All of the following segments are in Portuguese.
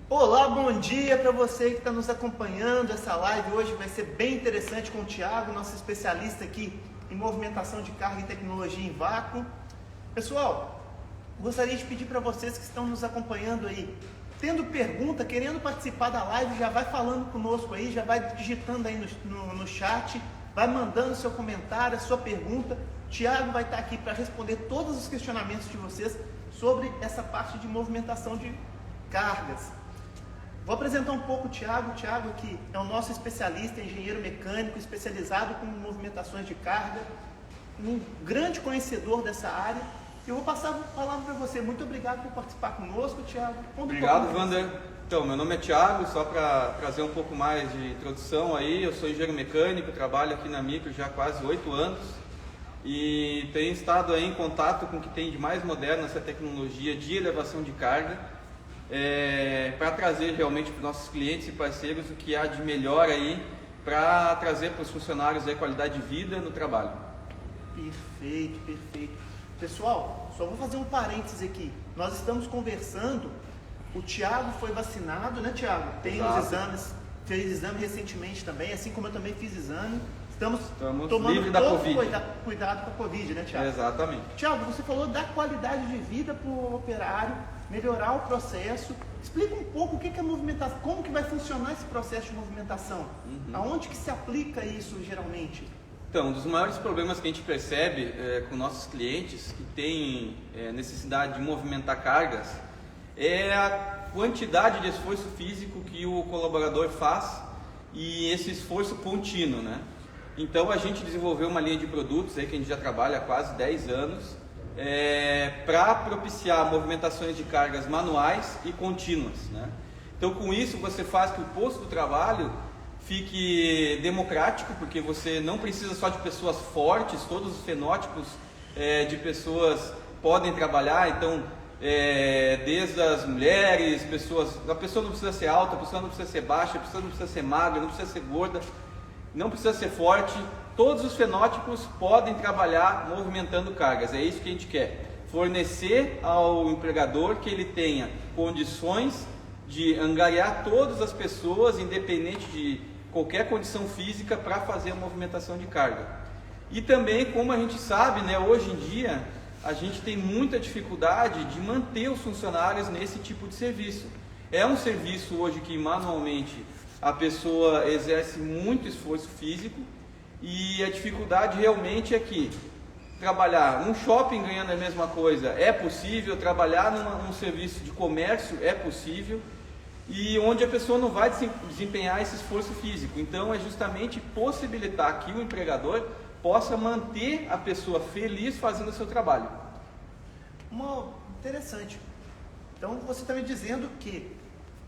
Olá, bom dia para você que está nos acompanhando. Essa live hoje vai ser bem interessante com o Thiago, nosso especialista aqui em movimentação de carga e tecnologia em vácuo. Pessoal, gostaria de pedir para vocês que estão nos acompanhando aí, tendo pergunta, querendo participar da live, já vai falando conosco aí, já vai digitando aí no chat, vai mandando seu comentário, a sua pergunta. O Thiago vai estar aqui para responder todos os questionamentos de vocês sobre essa parte de movimentação de cargas. Vou apresentar um pouco o Thiago. O Thiago que é o nosso especialista, engenheiro mecânico, especializado com movimentações de carga, um grande conhecedor dessa área. Eu vou passar a palavra para você. Muito obrigado por participar conosco, Thiago. Obrigado, Wander. Então, meu nome é Thiago, só para trazer um pouco mais de introdução aí, eu sou engenheiro mecânico, trabalho aqui na Micro já há quase 8 anos e tenho estado aí em contato com o que tem de mais moderno nessa tecnologia de elevação de carga, para trazer realmente para os nossos clientes e parceiros o que há de melhor aí para trazer para os funcionários aí qualidade de vida no trabalho. Perfeito, perfeito. Pessoal, só vou fazer um parênteses aqui. Nós estamos conversando, o Thiago foi vacinado, né, Thiago? Tem Exato. os exames, fez exame recentemente também, assim como eu também fiz exame. Estamos livre tomando da todo Covid. cuidado com a Covid, né, Thiago? Exatamente. Thiago, você falou da qualidade de vida para o operário, melhorar o processo. Explica um pouco o que é a movimentação, como que vai funcionar esse processo de movimentação, aonde que se aplica isso geralmente? Então, um dos maiores problemas que a gente percebe com nossos clientes que têm necessidade de movimentar cargas é a quantidade de esforço físico que o colaborador faz e esse esforço contínuo, né? Então a gente desenvolveu uma linha de produtos aí que a gente já trabalha há quase 10 anos para propiciar movimentações de cargas manuais e contínuas, né? Então com isso você faz que o posto do trabalho fique democrático, porque você não precisa só de pessoas fortes, todos os fenótipos de pessoas podem trabalhar, então desde as mulheres, a pessoa não precisa ser alta, a pessoa não precisa ser baixa, a pessoa não precisa ser magra, não precisa ser gorda, não precisa ser forte, todos os fenótipos podem trabalhar movimentando cargas, é isso que a gente quer, fornecer ao empregador que ele tenha condições de angariar todas as pessoas, independente de qualquer condição física, para fazer a movimentação de carga. E também, como a gente sabe, né, hoje em dia, a gente tem muita dificuldade de manter os funcionários nesse tipo de serviço. É um serviço hoje que manualmente a pessoa exerce muito esforço físico e a dificuldade realmente é que trabalhar num shopping ganhando a mesma coisa é possível, trabalhar num serviço de comércio é possível e onde a pessoa não vai desempenhar esse esforço físico. Então é justamente possibilitar que o empregador possa manter a pessoa feliz fazendo o seu trabalho. Interessante. Então você está me dizendo que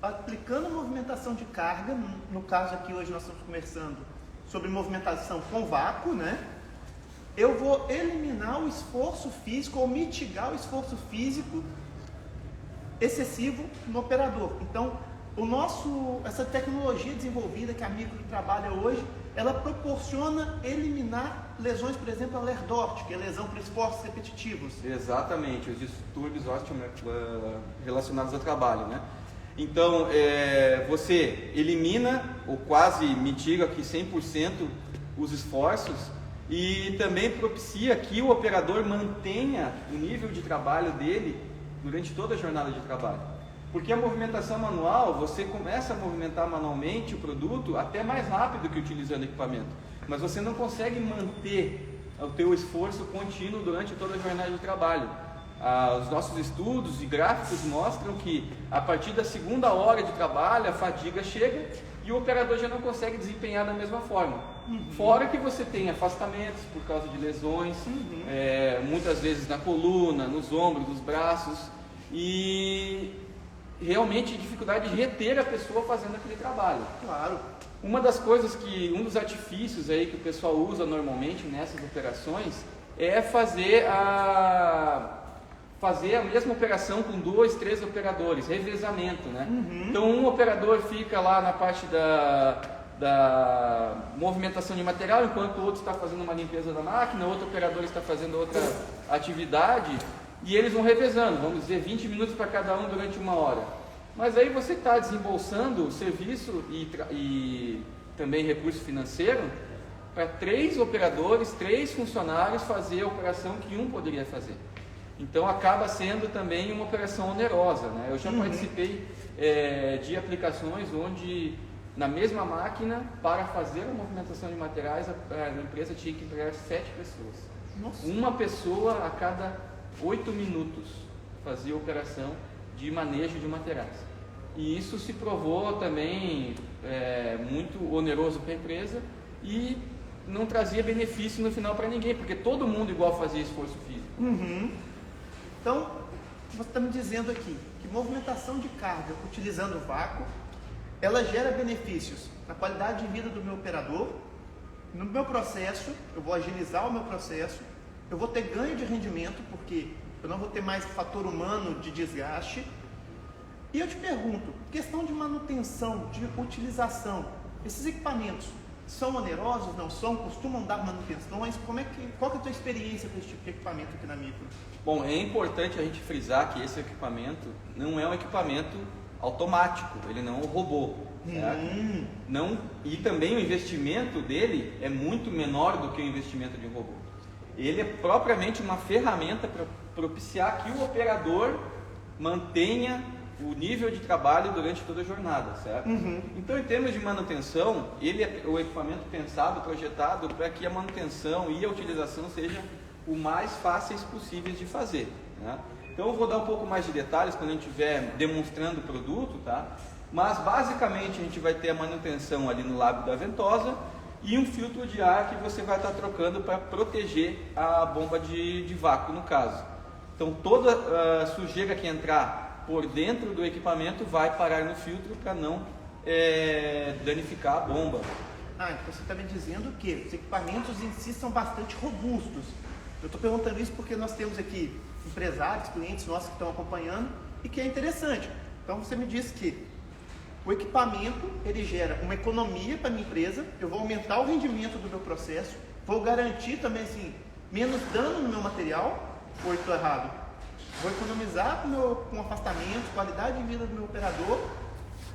aplicando movimentação de carga, no caso aqui hoje nós estamos conversando sobre movimentação com vácuo, né? Eu vou eliminar o esforço físico ou mitigar o esforço físico excessivo no operador. Então, essa tecnologia desenvolvida que a Micro trabalha hoje, ela proporciona eliminar lesões, por exemplo, a Lerdort, que é lesão por esforços repetitivos. Exatamente, os distúrbios relacionados ao trabalho, né? Então, você elimina ou quase mitiga aqui 100% os esforços e também propicia que o operador mantenha o nível de trabalho dele durante toda a jornada de trabalho. Porque a movimentação manual, você começa a movimentar manualmente o produto até mais rápido que utilizando equipamento, mas você não consegue manter o teu esforço contínuo durante toda a jornada de trabalho. Os nossos estudos e gráficos mostram que a partir da segunda hora de trabalho a fadiga chega e o operador já não consegue desempenhar da mesma forma. Fora que você tem afastamentos por causa de lesões, muitas vezes na coluna, nos ombros, nos braços e realmente dificuldade de reter a pessoa fazendo aquele trabalho. Claro. Um dos artifícios aí que o pessoal usa normalmente nessas operações é fazer a mesma operação com 2, 3 operadores, revezamento, né? Então um operador fica lá na parte da movimentação de material, enquanto o outro está fazendo uma limpeza da máquina, outro operador está fazendo outra atividade, e eles vão revezando, vamos dizer 20 minutos para cada um durante 1 hora. Mas aí você está desembolsando serviço e também recurso financeiro para 3 operadores, 3 funcionários fazer a operação que um poderia fazer. Então acaba sendo também uma operação onerosa, né? Eu já participei de aplicações onde na mesma máquina, para fazer a movimentação de materiais, a empresa tinha que empregar 7 pessoas. Nossa. Uma pessoa a cada 8 minutos fazia a operação de manejo de materiais. E isso se provou também muito oneroso para a empresa e não trazia benefício no final para ninguém, porque todo mundo igual fazia esforço físico. Então, você está me dizendo aqui que movimentação de carga utilizando o vácuo, ela gera benefícios na qualidade de vida do meu operador, no meu processo, eu vou agilizar o meu processo, eu vou ter ganho de rendimento, porque eu não vou ter mais fator humano de desgaste. E eu te pergunto, questão de manutenção, de utilização, esses equipamentos são onerosos, não são? Costumam dar manutenções? Qual que é a tua experiência com esse tipo de equipamento aqui na Micro? Bom, é importante a gente frisar que esse equipamento não é um equipamento automático, ele não é um robô. Não, e também o investimento dele é muito menor do que o investimento de um robô. Ele é propriamente uma ferramenta para propiciar que o operador mantenha o nível de trabalho durante toda a jornada, certo? Então, em termos de manutenção, ele é o equipamento pensado, projetado para que a manutenção e a utilização sejam o mais fáceis possíveis de fazer, né? Então eu vou dar um pouco mais de detalhes quando a gente estiver demonstrando o produto, tá? Mas basicamente a gente vai ter a manutenção ali no lábio da ventosa e um filtro de ar que você vai estar trocando para proteger a bomba de vácuo no caso. Então toda a sujeira que entrar por dentro do equipamento vai parar no filtro para não danificar a bomba. Então você está me dizendo que os equipamentos em si são bastante robustos. Eu estou perguntando isso porque nós temos aqui empresários, clientes nossos que estão acompanhando e que é interessante. Então você me disse que o equipamento ele gera uma economia para a minha empresa, eu vou aumentar o rendimento do meu processo, vou garantir também assim, menos dano no meu material, ou estou errado? Vou economizar com afastamento, qualidade de vida do meu operador,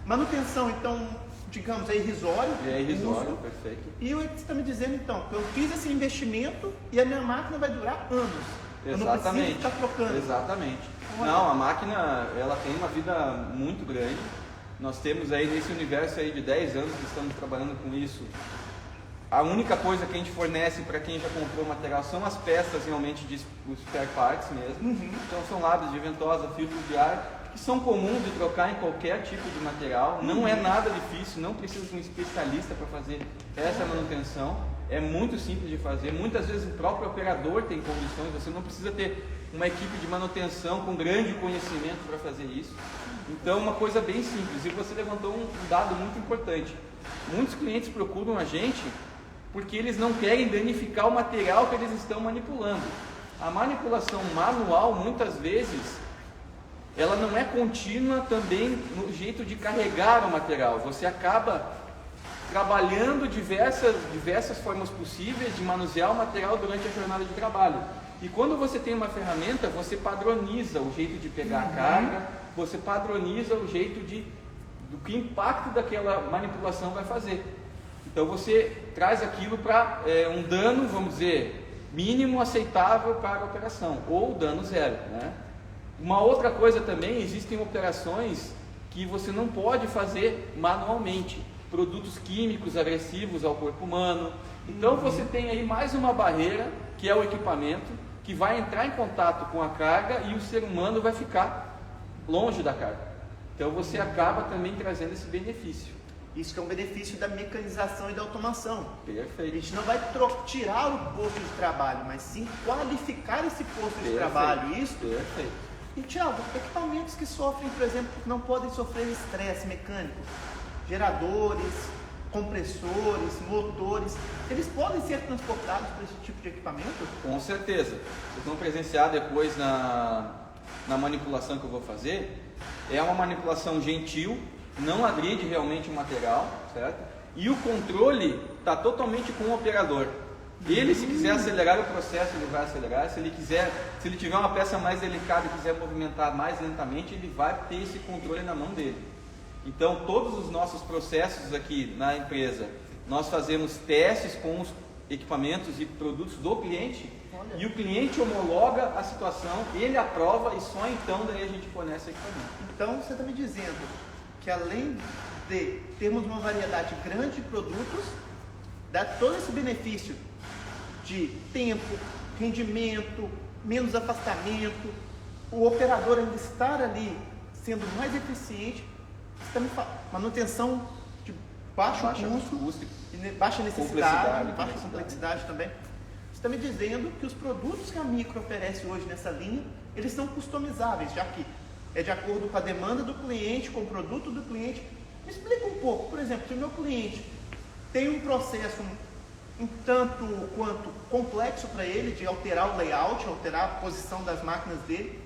manutenção, então, digamos, é irrisório. É irrisório, perfeito. E você está me dizendo então, que eu fiz esse investimento e a minha máquina vai durar anos. Eu não preciso estar trocando. Exatamente. Não, a máquina ela tem uma vida muito grande. Nós temos aí nesse universo aí de 10 anos que estamos trabalhando com isso. A única coisa que a gente fornece para quem já comprou o material são as peças realmente de os spare parts mesmo. Então são lábios de ventosa, filtros de ar, que são comuns de trocar em qualquer tipo de material. Não é nada difícil, não precisa de um especialista para fazer essa manutenção. É muito simples de fazer, muitas vezes o próprio operador tem condições, você não precisa ter uma equipe de manutenção com grande conhecimento para fazer isso. Então, uma coisa bem simples, e você levantou um dado muito importante. Muitos clientes procuram a gente porque eles não querem danificar o material que eles estão manipulando. A manipulação manual, muitas vezes, ela não é contínua também no jeito de carregar o material. Você acaba trabalhando diversas formas possíveis de manusear o material durante a jornada de trabalho. E quando você tem uma ferramenta, você padroniza o jeito de pegar a carga, você padroniza o jeito do que impacto daquela manipulação vai fazer. Então você traz aquilo para um dano, vamos dizer, mínimo aceitável para a operação, ou dano zero, né? Uma outra coisa também, existem operações que você não pode fazer manualmente. Produtos químicos agressivos ao corpo humano. Então você tem aí mais uma barreira, que é o equipamento, que vai entrar em contato com a carga e o ser humano vai ficar longe da carga. Então você acaba também trazendo esse benefício. Isso que é um benefício da mecanização e da automação. Perfeito. A gente não vai tirar o posto de trabalho, mas sim qualificar esse posto de trabalho. Isso? Perfeito. E Thiago, equipamentos que sofrem, por exemplo, não podem sofrer estresse mecânico, geradores, compressores, motores, eles podem ser transportados por esse tipo de equipamento? Com certeza. Vocês vão presenciar depois na manipulação que eu vou fazer. É uma manipulação gentil, não agride realmente o material, certo? E o controle está totalmente com o operador. Ele, se quiser acelerar o processo, ele vai acelerar. Se ele tiver uma peça mais delicada e quiser movimentar mais lentamente, ele vai ter esse controle na mão dele. Então, todos os nossos processos aqui na empresa, nós fazemos testes com os equipamentos e produtos do cliente. Olha. E o cliente homologa a situação, ele aprova e só então daí a gente fornece equipamento. Então, você está me dizendo que além de termos uma variedade grande de produtos, dá todo esse benefício de tempo, rendimento, menos afastamento, o operador ainda estar ali sendo mais eficiente, você tá me falando, manutenção de baixo custo, baixa necessidade, baixa complexidade também. Você está me dizendo que os produtos que a Micro oferece hoje nessa linha, eles são customizáveis, já que é de acordo com a demanda do cliente, com o produto do cliente. Me explica um pouco, por exemplo, se o meu cliente tem um processo um tanto quanto complexo para ele, de alterar o layout, alterar a posição das máquinas dele,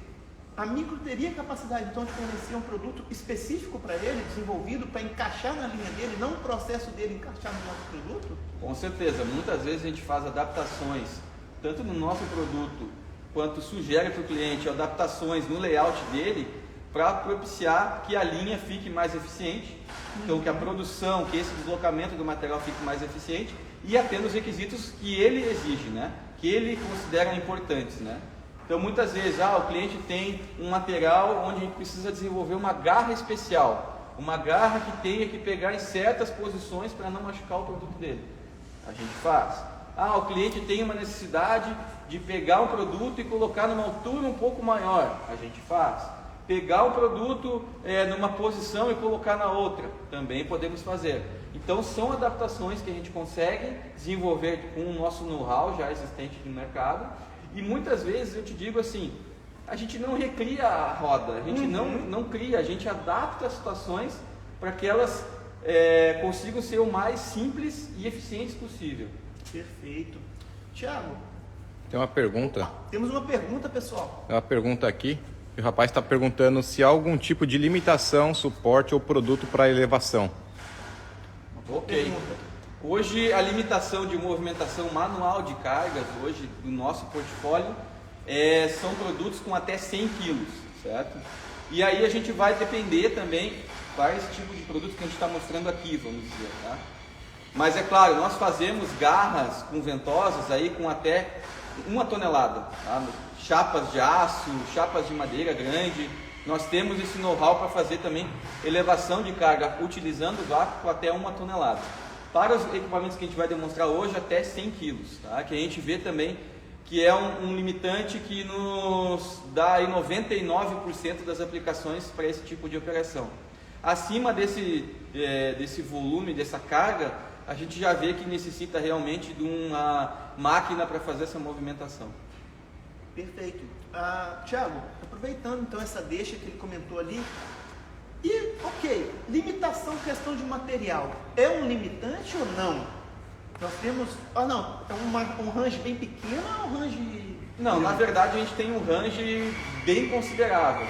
a Micro teria capacidade então de fornecer um produto específico para ele, desenvolvido para encaixar na linha dele, não o processo dele encaixar no nosso produto? Com certeza, muitas vezes a gente faz adaptações, tanto no nosso produto, quanto sugere para o cliente adaptações no layout dele, para propiciar que a linha fique mais eficiente, então que a produção, que esse deslocamento do material fique mais eficiente e atenda os requisitos que ele exige, né? Que ele considera importantes, né? Então muitas vezes o cliente tem um material onde a gente precisa desenvolver uma garra especial, uma garra que tenha que pegar em certas posições para não machucar o produto dele. A gente faz. O cliente tem uma necessidade de pegar um produto e colocar numa altura um pouco maior. A gente faz. Pegar o produto numa posição e colocar na outra. Também podemos fazer. Então são adaptações que a gente consegue desenvolver com o nosso know-how já existente no mercado. E muitas vezes eu te digo assim, a gente não recria a roda, a gente não cria, a gente adapta as situações para que elas consigam ser o mais simples e eficientes possível. Perfeito. Tiago, tem uma pergunta. Temos uma pergunta, pessoal. Tem uma pergunta aqui. O rapaz está perguntando se há algum tipo de limitação, suporte ou produto para elevação. Ok. Pergunta. Hoje a limitação de movimentação manual de cargas, hoje do nosso portfólio, são produtos com até 100 kg, certo? E aí a gente vai depender também quais tipos de produtos que a gente está mostrando aqui, vamos dizer, tá? Mas é claro, nós fazemos garras com ventosas aí com até 1 tonelada, tá? Chapas de aço, chapas de madeira grande. Nós temos esse know-how para fazer também elevação de carga utilizando vácuo com até 1 tonelada. Para os equipamentos que a gente vai demonstrar hoje, até 100 kg, tá? Que a gente vê também que é um limitante que nos dá aí 99% das aplicações para esse tipo de operação. Acima desse volume, dessa carga, a gente já vê que necessita realmente de uma máquina para fazer essa movimentação. Perfeito. Tiago, aproveitando então essa deixa que ele comentou ali, e ok, limitação, questão de material, é um limitante ou não? Nós temos, é um range bem pequeno ou um range... Não, na verdade a gente tem um range bem considerável.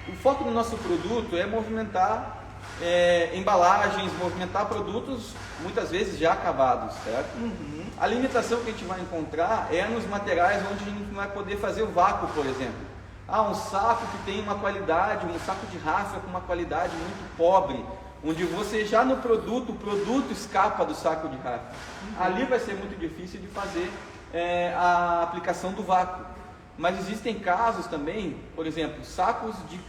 O foco do nosso produto é movimentar embalagens, movimentar produtos muitas vezes já acabados, certo? A limitação que a gente vai encontrar é nos materiais onde a gente não vai poder fazer o vácuo, por exemplo. Um saco que tem uma qualidade, um saco de rafa com uma qualidade muito pobre, onde você já no produto, o produto escapa do saco de rafa. Ali vai ser muito difícil de fazer a aplicação do vácuo. Mas existem casos também, por exemplo, sacos de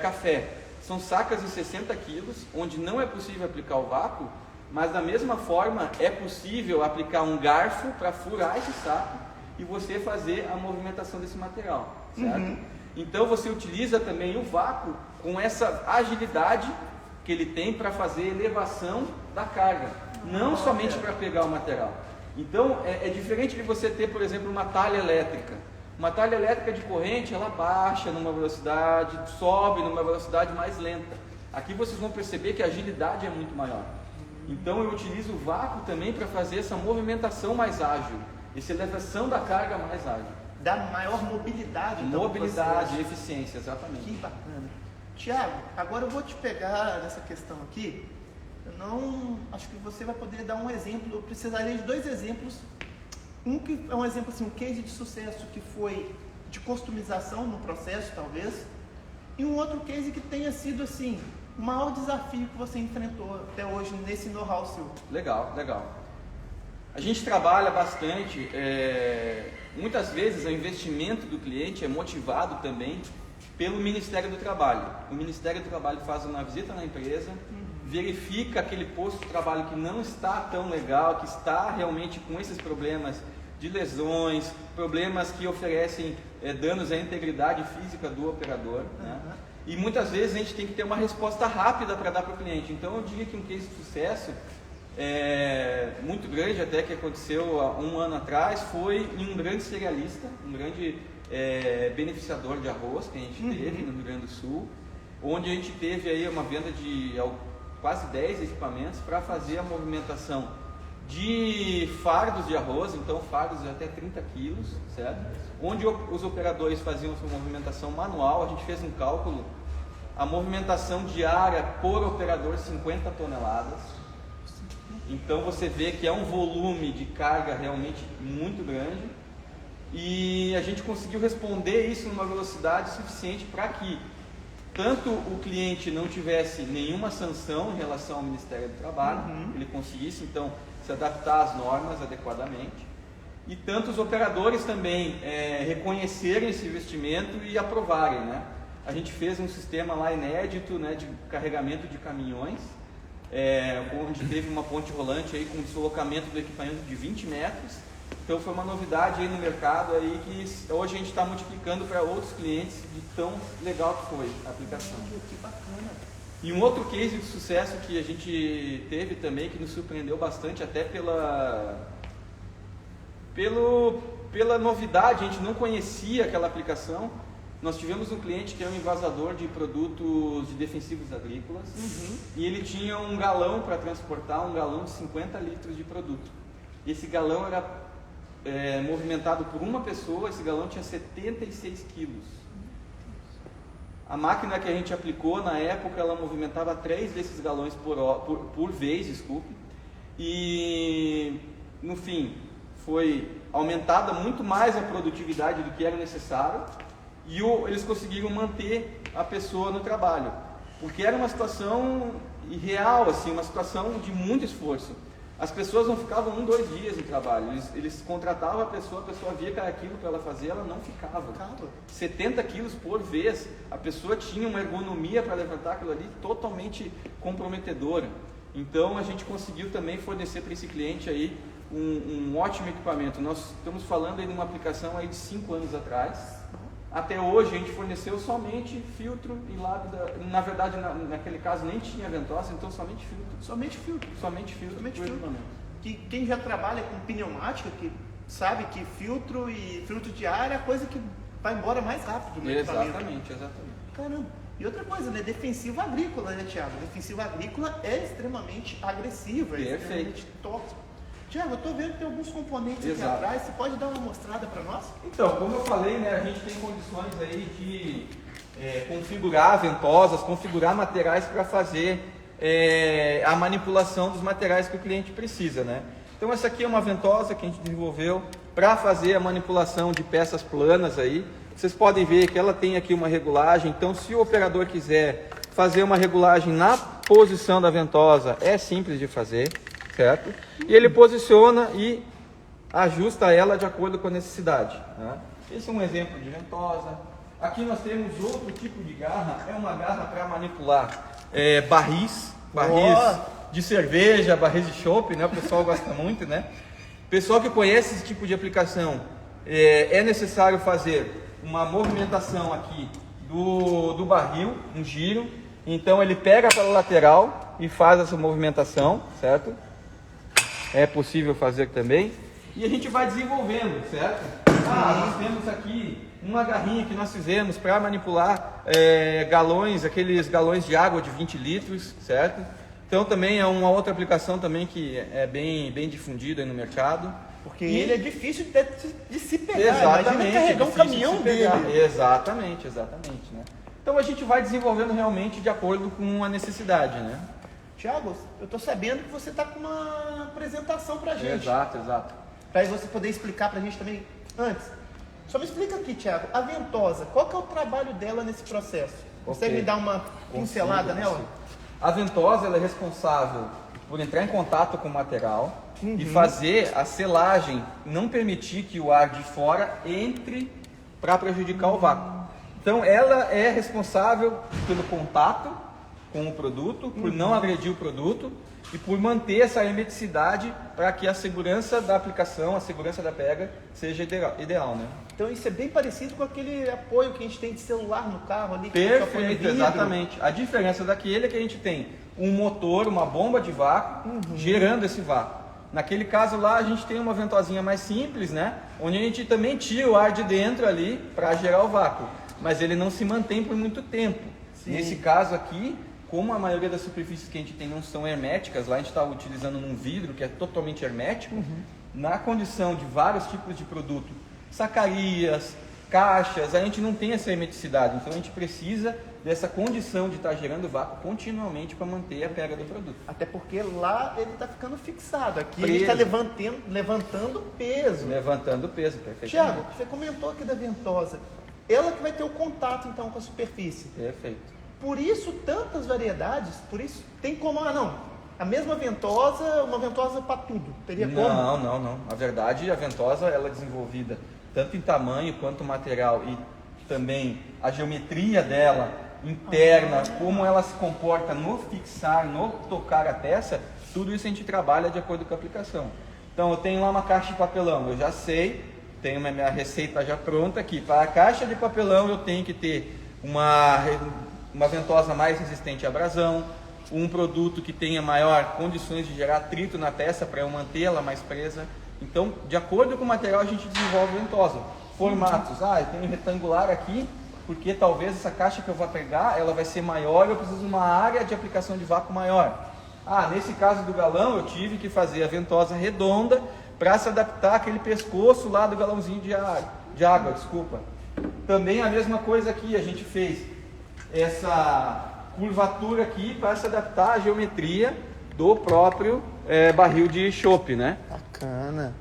café. São sacas de 60 quilos, onde não é possível aplicar o vácuo, mas da mesma forma é possível aplicar um garfo para furar esse saco e você fazer a movimentação desse material, certo? Então você utiliza também o vácuo com essa agilidade que ele tem para fazer elevação da carga, não somente para pegar o material. Então é diferente de você ter, por exemplo, uma talha elétrica. Uma talha elétrica de corrente, ela baixa numa velocidade, sobe numa velocidade mais lenta. Aqui vocês vão perceber que a agilidade é muito maior. Então eu utilizo o vácuo também para fazer essa movimentação mais ágil, essa elevação da carga mais ágil. Dá maior mobilidade. Mobilidade, eficiência, exatamente. Que bacana. Tiago, agora eu vou te pegar nessa questão aqui. Acho que você vai poder dar um exemplo. Eu precisaria de 2 exemplos Um que é um exemplo assim, um case de sucesso que foi de customização no processo, talvez, e um outro case que tenha sido assim, o maior desafio que você enfrentou até hoje nesse know-how seu. Legal, legal. A gente trabalha bastante, muitas vezes o investimento do cliente é motivado também pelo Ministério do Trabalho. O Ministério do Trabalho faz uma visita na empresa, verifica aquele posto de trabalho que não está tão legal, que está realmente com esses problemas de lesões, problemas que oferecem danos à integridade física do operador, né? E muitas vezes a gente tem que ter uma resposta rápida para dar para o cliente. Então eu diria que um case de sucesso muito grande até que aconteceu há um ano atrás foi em um grande cerealista, um grande beneficiador de arroz que a gente teve no Rio Grande do Sul, onde a gente teve aí uma venda de quase 10 equipamentos para fazer a movimentação de fardos de arroz, então fardos de até 30 quilos, certo? Onde os operadores faziam sua movimentação manual, a gente fez um cálculo, a movimentação diária por operador 50 toneladas, então você vê que é um volume de carga realmente muito grande e a gente conseguiu responder isso numa velocidade suficiente para que tanto o cliente não tivesse nenhuma sanção em relação ao Ministério do Trabalho, ele conseguisse então se adaptar às normas adequadamente, e tanto os operadores também reconhecerem esse investimento e aprovarem, né? A gente fez um sistema lá inédito, né, de carregamento de caminhões, onde teve uma ponte rolante aí com deslocamento do equipamento de 20 metros, então foi uma novidade aí no mercado aí que hoje a gente está multiplicando para outros clientes de tão legal que foi a aplicação. Que bacana! E um outro case de sucesso que a gente teve também, que nos surpreendeu bastante, até pela novidade, a gente não conhecia aquela aplicação. Nós tivemos um cliente que é um envasador de produtos de defensivos agrícolas, e ele tinha um galão para transportar, um galão de 50 litros de produto. E esse galão era movimentado por uma pessoa, esse galão tinha 76 quilos. A máquina que a gente aplicou na época, ela movimentava 3 desses galões por vez, desculpe, e no fim foi aumentada muito mais a produtividade do que era necessário e eles conseguiram manter a pessoa no trabalho, porque era uma situação irreal, assim, uma situação de muito esforço. As pessoas não ficavam 1, 2 dias em trabalho, eles contratavam a pessoa via que era aquilo para ela fazer, ela não ficava. 70 quilos por vez, a pessoa tinha uma ergonomia para levantar aquilo ali totalmente comprometedora. Então a gente conseguiu também fornecer para esse cliente aí um ótimo equipamento. Nós estamos falando aí de uma aplicação aí de 5 anos atrás. Até hoje a gente forneceu somente filtro e lábida, na verdade naquele caso nem tinha ventosa, então somente filtro. Somente filtro. Que quem já trabalha com pneumática, que sabe que filtro e filtro de ar é a coisa que vai embora mais rápido no equipamento. Exatamente. Caramba. E outra coisa, né? Defensiva agrícola, né, Thiago? Defensiva agrícola é extremamente agressiva, é extremamente tóxica. Tiago, eu estou vendo que tem alguns componentes aqui atrás, você pode dar uma mostrada para nós? Então, como eu falei, né, a gente tem condições aí de configurar ventosas, configurar materiais para fazer a manipulação dos materiais que o cliente precisa, né? Então essa aqui é uma ventosa que a gente desenvolveu para fazer a manipulação de peças planas aí. Vocês podem ver que ela tem aqui uma regulagem, então se o operador quiser fazer uma regulagem na posição da ventosa, é simples de fazer, certo? E ele posiciona e ajusta ela de acordo com a necessidade, né? Esse é um exemplo de ventosa. Aqui nós temos outro tipo de garra, é uma garra para manipular barris de cerveja, barris de chopp, né? O pessoal gosta muito, né? Pessoal que conhece esse tipo de aplicação, é necessário fazer uma movimentação aqui do barril, um giro. Então ele pega pela lateral e faz essa movimentação, certo? É possível fazer também. E a gente vai desenvolvendo, certo? Nós temos aqui uma garrinha que nós fizemos para manipular galões, aqueles galões de água de 20 litros, certo? Então também é uma outra aplicação também que é bem difundida aí no mercado. Porque ele é difícil de se pegar. Exatamente. Imagina carregar um caminhão dele. Exatamente, né? Então a gente vai desenvolvendo realmente de acordo com a necessidade, né? Tiago, eu estou sabendo que você está com uma apresentação para a gente. Exato. para você poder explicar para a gente também antes. Só me explica aqui, Thiago, a ventosa, qual que é o trabalho dela nesse processo? Consegue me dar uma pincelada nela? A ventosa ela é responsável por entrar em contato com o material e fazer a selagem, não permitir que o ar de fora entre para prejudicar o vácuo. Então ela é responsável pelo contato com o produto, por não agredir o produto e por manter essa hermeticidade para que a segurança da aplicação, a segurança da pega seja ideal, né? Então isso é bem parecido com aquele apoio que a gente tem de celular no carro ali. Perfeito, exatamente. A diferença daquele é que a gente tem um motor, uma bomba de vácuo, gerando esse vácuo. Naquele caso lá a gente tem uma ventosinha mais simples, né? Onde a gente também tira o ar de dentro ali para gerar o vácuo, mas ele não se mantém por muito tempo. Sim. Nesse caso aqui, como a maioria das superfícies que a gente tem não são herméticas, lá a gente está utilizando num vidro que é totalmente hermético, na condição de vários tipos de produto, sacarias, caixas, a gente não tem essa hermeticidade, então a gente precisa dessa condição de estar gerando vácuo continuamente para manter a pega do produto. Até porque lá ele está ficando fixado, aqui Preso. ele está levantando peso. Levantando peso, perfeitamente. Tiago, você comentou aqui da ventosa, ela que vai ter o contato então com a superfície. Perfeito. Por isso tantas variedades, por isso tem como, a mesma ventosa, uma ventosa para tudo, teria como? Não. Na verdade, a ventosa ela é desenvolvida tanto em tamanho quanto material e também a geometria dela interna, como ela se comporta no fixar, no tocar a peça, tudo isso a gente trabalha de acordo com a aplicação. Então eu tenho lá uma caixa de papelão, eu já sei, tenho minha receita já pronta aqui. Para a caixa de papelão eu tenho que ter uma ventosa mais resistente à abrasão, um produto que tenha maior condições de gerar atrito na peça para eu mantê-la mais presa. Então, de acordo com o material, a gente desenvolve ventosa. Formatos, eu tenho retangular aqui, porque talvez essa caixa que eu vou pegar, ela vai ser maior, eu preciso de uma área de aplicação de vácuo maior. Nesse caso do galão, eu tive que fazer a ventosa redonda para se adaptar àquele pescoço lá do galãozinho de água, desculpa. Também a mesma coisa aqui, a gente fez essa curvatura aqui para se adaptar à geometria do próprio barril de chopp, né? Bacana.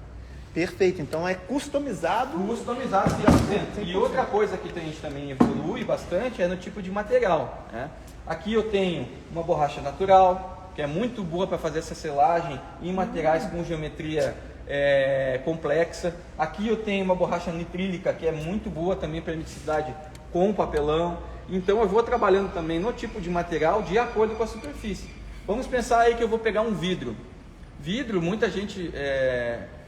Perfeito, então é customizado. Customizado 100%. E outra coisa que a gente também evolui bastante é no tipo de material, né? Aqui eu tenho uma borracha natural, que é muito boa para fazer essa selagem em materiais com geometria complexa. Aqui eu tenho uma borracha nitrílica, que é muito boa também para hermeticidade com papelão. Então eu vou trabalhando também no tipo de material de acordo com a superfície. Vamos pensar aí que eu vou pegar um vidro. Vidro, muita gente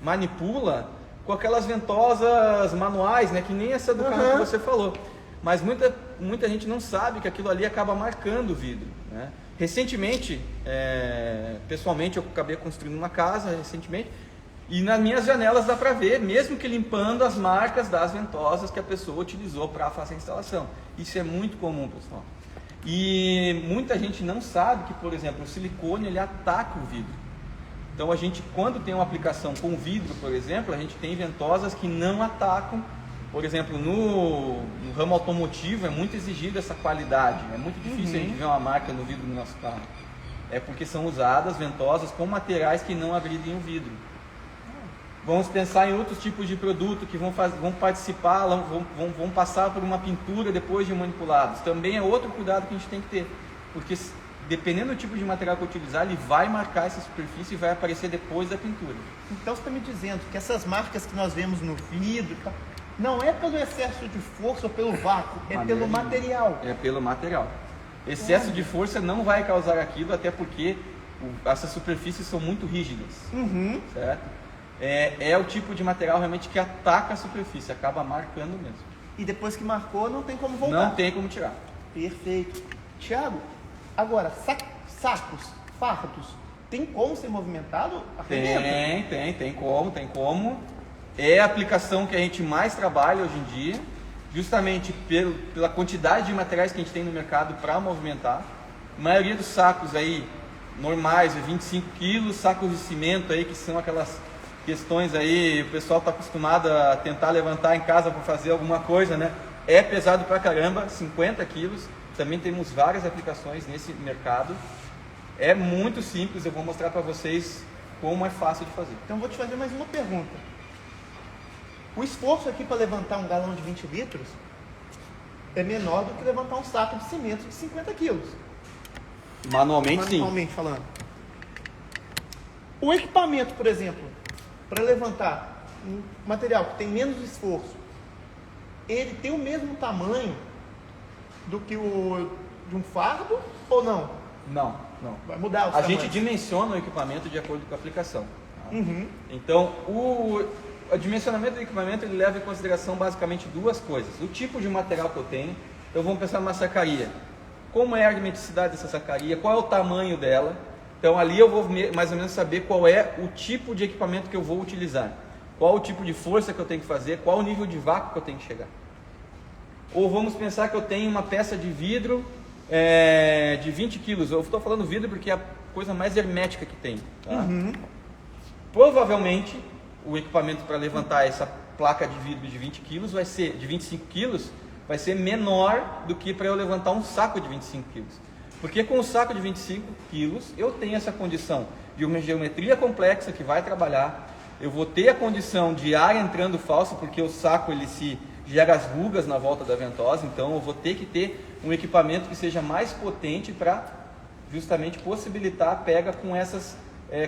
manipula com aquelas ventosas manuais, né? Que nem essa do carro que você falou. Mas muita gente não sabe que aquilo ali acaba marcando o vidro, né? Recentemente, pessoalmente, eu acabei construindo uma casa recentemente e nas minhas janelas dá para ver, mesmo que limpando, as marcas das ventosas que a pessoa utilizou para fazer a instalação. Isso é muito comum, pessoal. E muita gente não sabe que, por exemplo, o silicone ele ataca o vidro. Então a gente, quando tem uma aplicação com vidro, por exemplo, a gente tem ventosas que não atacam. Por exemplo, no ramo automotivo é muito exigida essa qualidade. É muito difícil a gente ver uma marca no vidro do nosso carro. É porque são usadas ventosas com materiais que não agridem o vidro. Vamos pensar em outros tipos de produto que vão participar, vão passar por uma pintura depois de manipulados. Também é outro cuidado que a gente tem que ter, porque dependendo do tipo de material que eu utilizar, ele vai marcar essa superfície e vai aparecer depois da pintura. Então você está me dizendo que essas marcas que nós vemos no vidro, não é pelo excesso de força ou pelo vácuo, é pelo material. É pelo material. Excesso de força não vai causar aquilo, até porque essas superfícies são muito rígidas, certo? É o tipo de material realmente que ataca a superfície, acaba marcando mesmo. E depois que marcou, não tem como voltar. Não tem como tirar. Perfeito. Tiago, agora, sacos, fardos, tem como ser movimentado? Tem como. É a aplicação que a gente mais trabalha hoje em dia, justamente pela quantidade de materiais que a gente tem no mercado para movimentar. A maioria dos sacos aí, normais, 25 quilos, sacos de cimento aí, que são aquelas questões aí, o pessoal está acostumado a tentar levantar em casa para fazer alguma coisa, né? É pesado pra caramba, 50 quilos. Também temos várias aplicações nesse mercado. É muito simples, eu vou mostrar para vocês como é fácil de fazer. Então vou te fazer mais uma pergunta. O esforço aqui para levantar um galão de 20 litros é menor do que levantar um saco de cimento de 50 quilos. Manualmente, falando. O equipamento, por exemplo, para levantar um material que tem menos esforço, ele tem o mesmo tamanho do que o de um fardo ou não? Não. Vai mudar o A tamanho. gente dimensiona o equipamento de acordo com a aplicação. Uhum. Então, o dimensionamento do equipamento ele leva em consideração basicamente duas coisas. O tipo de material que eu tenho. Então, vamos pensar numa sacaria. Como é a hermeticidade dessa sacaria? Qual é o tamanho dela? Então, ali eu vou mais ou menos saber qual é o tipo de equipamento que eu vou utilizar. Qual o tipo de força que eu tenho que fazer, qual o nível de vácuo que eu tenho que chegar. Ou vamos pensar que eu tenho uma peça de vidro de 20 quilos. Eu estou falando vidro porque é a coisa mais hermética que tem. Tá? Uhum. Provavelmente, o equipamento para levantar essa placa de vidro de 20 quilos vai ser, de 25 quilos, vai ser menor do que para eu levantar um saco de 25 quilos. Porque com o saco de 25 quilos, eu tenho essa condição de uma geometria complexa que vai trabalhar. Eu vou ter a condição de ar entrando falso, porque o saco ele se gera as rugas na volta da ventosa, então eu vou ter que ter um equipamento que seja mais potente para justamente possibilitar a pega com essas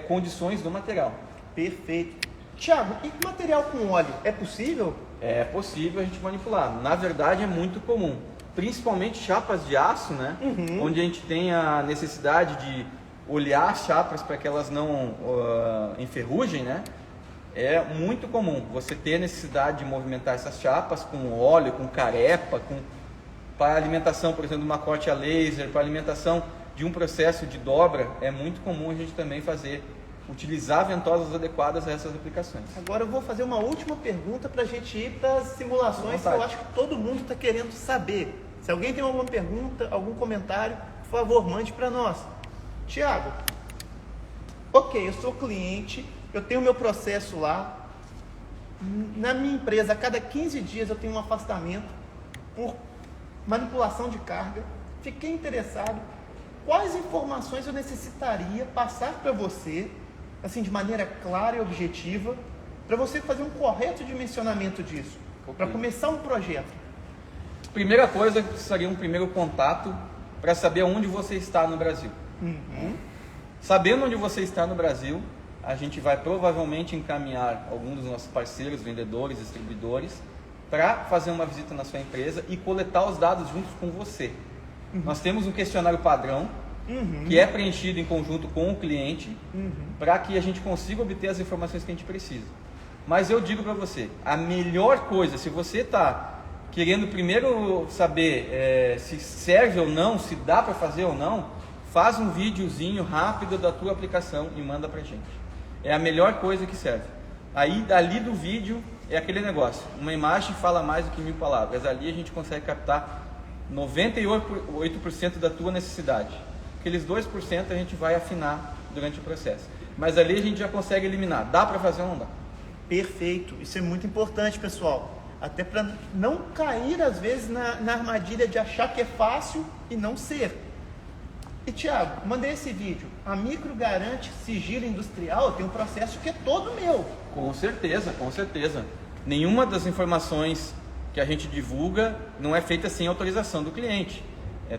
condições do material. Perfeito. Tiago, e material com óleo? É possível? É possível a gente manipular. Na verdade é muito comum, principalmente chapas de aço, né? Uhum. Onde a gente tem a necessidade de olhar as chapas para que elas não enferrujem, né? É muito comum você ter a necessidade de movimentar essas chapas com óleo, com carepa, para alimentação, por exemplo, de uma corte a laser, para alimentação de um processo de dobra. É muito comum a gente também utilizar ventosas adequadas a essas aplicações. Agora eu vou fazer uma última pergunta para a gente ir para as simulações que eu acho que todo mundo está querendo saber. Se alguém tem alguma pergunta, algum comentário, por favor, mande para nós. Tiago, ok, eu sou cliente, eu tenho meu processo lá, na minha empresa, a cada 15 dias eu tenho um afastamento por manipulação de carga, fiquei interessado, quais informações eu necessitaria passar para você, assim, de maneira clara e objetiva, para você fazer um correto dimensionamento disso, para começar um projeto? Primeira coisa, precisaria um primeiro contato para saber onde você está no Brasil. Uhum. Sabendo onde você está no Brasil, a gente vai provavelmente encaminhar alguns dos nossos parceiros, vendedores, distribuidores, para fazer uma visita na sua empresa e coletar os dados juntos com você. Uhum. Nós temos um questionário padrão, que é preenchido em conjunto com o cliente, para que a gente consiga obter as informações que a gente precisa. Mas eu digo para você, a melhor coisa, se você está querendo primeiro saber se serve ou não, se dá para fazer ou não, faz um videozinho rápido da tua aplicação e manda para a gente. É a melhor coisa que serve. Aí, dali do vídeo, é aquele negócio. Uma imagem fala mais do que 1000 palavras. Ali a gente consegue captar 98% da tua necessidade. Aqueles 2% a gente vai afinar durante o processo. Mas ali a gente já consegue eliminar. Dá para fazer ou não dá? Perfeito. Isso é muito importante, pessoal. Até para não cair, às vezes, na armadilha de achar que é fácil e não ser. E, Tiago, mandei esse vídeo. A Micro garante sigilo industrial, tem um processo que é todo meu. Com certeza, com certeza. Nenhuma das informações que a gente divulga não é feita sem autorização do cliente.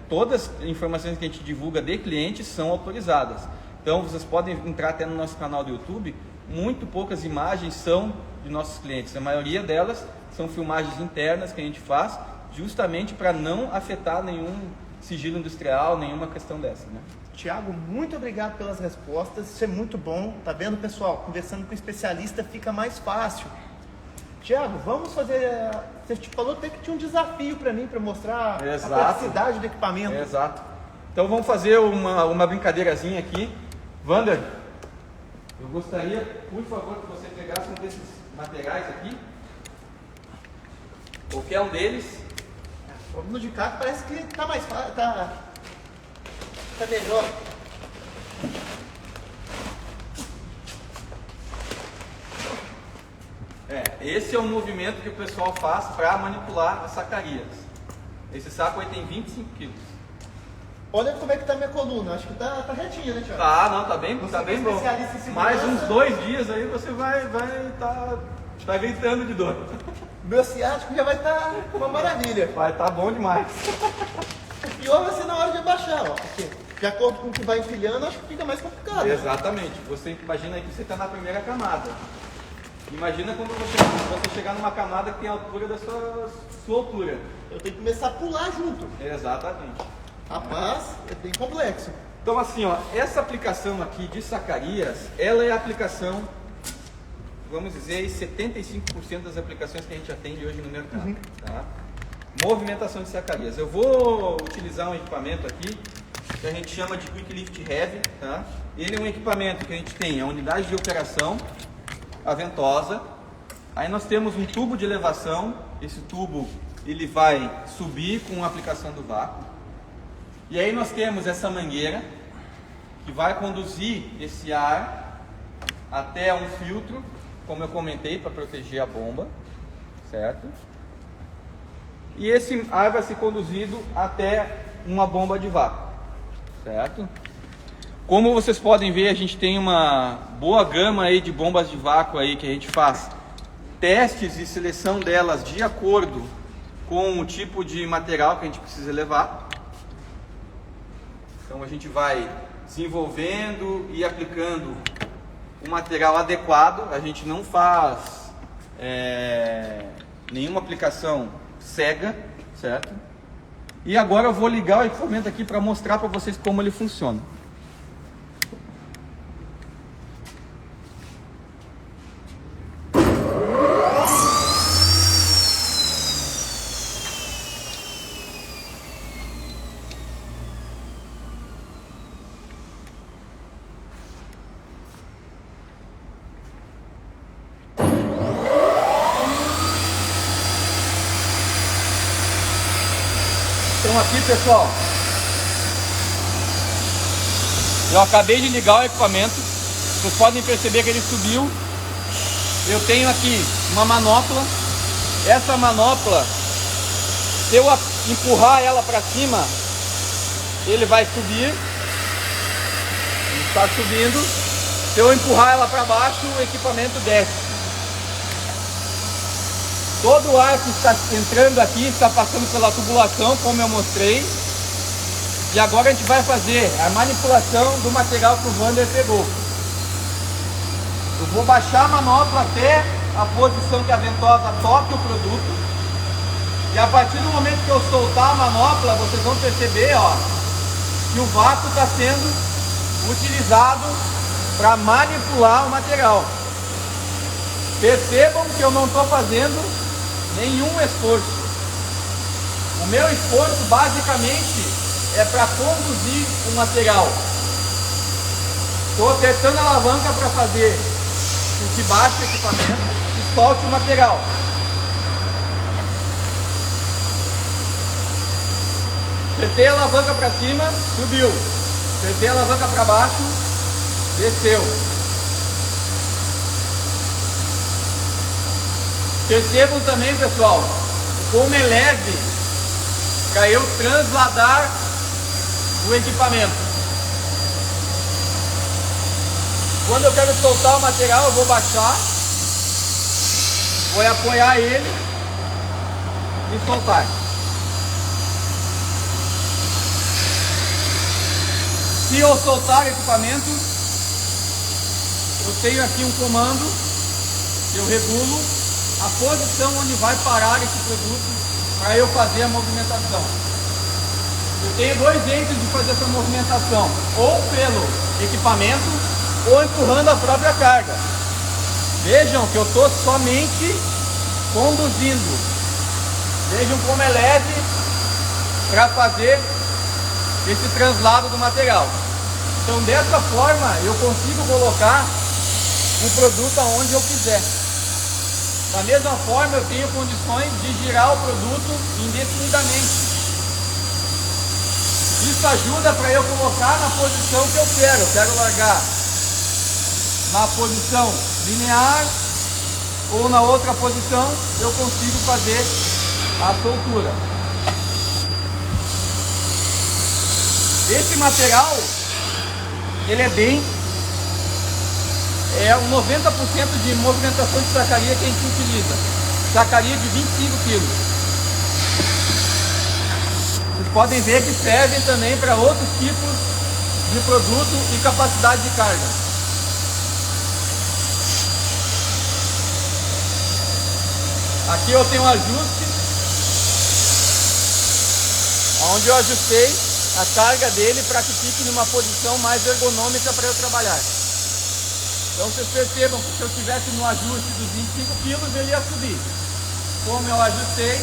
Todas as informações que a gente divulga de clientes são autorizadas. Então, vocês podem entrar até no nosso canal do YouTube, muito poucas imagens são de nossos clientes. A maioria delas são filmagens internas que a gente faz, justamente para não afetar nenhum sigilo industrial, nenhuma questão dessa, né? Tiago, muito obrigado pelas respostas, isso é muito bom. Tá vendo, pessoal? Conversando com um especialista fica mais fácil. Tiago, vamos fazer... Você te falou até que tinha um desafio para mim, para mostrar a praticidade do equipamento. Exato. Então vamos fazer uma brincadeirazinha aqui. Wander, eu gostaria, por favor, que você pegasse um desses materiais aqui. Qualquer um deles. No de cá parece que tá mais fácil, tá melhor. Esse é o movimento que o pessoal faz para manipular as sacarias. Esse saco aí tem 25 quilos. Olha como é que tá minha coluna, acho que tá retinha, né, Tiago? Tá, não, tá bem bom. Especialista em segurança. Mais uns 2 dias aí você vai tá tá gritando de dor. Meu ciático já vai estar uma maravilha. Vai estar bom demais. O pior vai ser na hora de abaixar, ó. Porque, de acordo com o que vai empilhando, acho que fica mais complicado. Exatamente. Você imagina aí que você está na primeira camada. Imagina quando você chegar numa camada que tem a altura da sua altura. Eu tenho que começar a pular junto. Exatamente. Rapaz, é bem complexo. Então assim, ó, essa aplicação aqui de Zacarias, ela é a aplicação, vamos dizer, 75% das aplicações que a gente atende hoje no mercado. Tá? Movimentação de Zacarias. Eu vou utilizar um equipamento aqui que a gente chama de Quick Lift Heavy. Tá? Ele é um equipamento que a gente tem a unidade de operação, a ventosa. Aí nós temos um tubo de elevação. Esse tubo ele vai subir com a aplicação do vácuo. E aí nós temos essa mangueira que vai conduzir esse ar até um filtro, como eu comentei, para proteger a bomba, certo? E esse ar vai ser conduzido até uma bomba de vácuo, certo? Como vocês podem ver, a gente tem uma boa gama aí de bombas de vácuo aí que a gente faz testes e seleção delas de acordo com o tipo de material que a gente precisa levar. Então a gente vai desenvolvendo e aplicando o material adequado. A gente não faz nenhuma aplicação cega, certo? E agora eu vou ligar o equipamento aqui para mostrar para vocês como ele funciona. Então aqui, pessoal, eu acabei de ligar o equipamento. Vocês podem perceber que ele subiu. Eu tenho aqui uma manopla. Essa manopla, se eu empurrar ela para cima, ele vai subir. Ele está subindo. Se eu empurrar ela para baixo, o equipamento desce. Todo o ar que está entrando aqui está passando pela tubulação, como eu mostrei. E agora a gente vai fazer a manipulação do material que o Wander pegou. Eu vou baixar a manopla até a posição que a ventosa toque o produto. E a partir do momento que eu soltar a manopla, vocês vão perceber, ó, que o vácuo está sendo utilizado para manipular o material. Percebam que eu não estou fazendo nenhum esforço. O meu esforço basicamente é para conduzir o material. Estou apertando a alavanca para fazer com que baixe o equipamento e solte o material. Apertei a alavanca para cima, subiu. Apertei a alavanca para baixo, desceu. Percebam também, pessoal, como é leve para eu transladar o equipamento. Quando eu quero soltar o material, eu vou baixar, vou apoiar ele e soltar. Se eu soltar o equipamento, eu tenho aqui um comando, eu regulo a posição onde vai parar esse produto para eu fazer a movimentação. Eu tenho dois jeitos de fazer essa movimentação, ou pelo equipamento ou empurrando a própria carga. Vejam que eu estou somente conduzindo. Vejam como é leve para fazer esse translado do material. Então dessa forma eu consigo colocar o produto aonde eu quiser. Da mesma forma, eu tenho condições de girar o produto indefinidamente. Isso ajuda para eu colocar na posição que eu quero. Eu quero largar na posição linear ou na outra posição, eu consigo fazer a soltura. Esse material, ele é bem é um 90% de movimentação de sacaria que a gente utiliza. Sacaria de 25 kg. Vocês podem ver que serve também para outros tipos de produto e capacidade de carga. Aqui eu tenho um ajuste, onde eu ajustei a carga dele para que fique numa posição mais ergonômica para eu trabalhar. Então vocês percebam que se eu estivesse no ajuste dos 25 kg, ele ia subir. Como eu ajustei,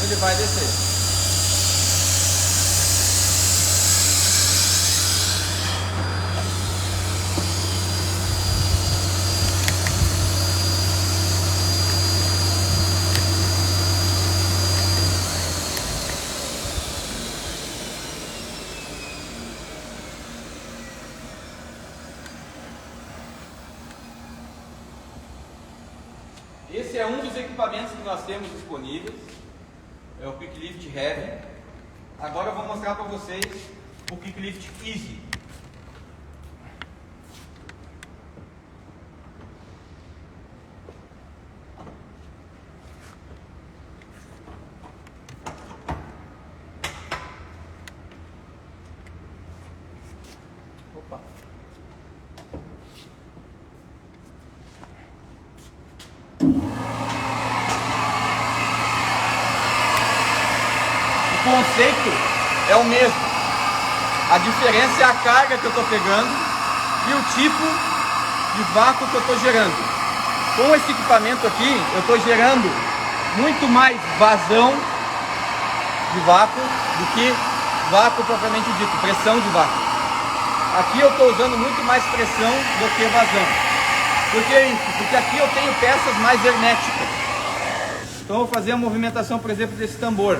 ele vai descer. Esse é um dos equipamentos que nós temos disponíveis, é o Quick Lift Heavy. Agora eu vou mostrar para vocês o Quick Lift Easy. Opa. O conceito é o mesmo. A diferença é a carga que eu estou pegando e o tipo de vácuo que eu estou gerando. Com esse equipamento aqui, eu estou gerando muito mais vazão de vácuo do que vácuo propriamente dito, pressão de vácuo. Aqui eu estou usando muito mais pressão do que vazão. Por que isso? Porque aqui eu tenho peças mais herméticas. Então eu vou fazer a movimentação, por exemplo, desse tambor.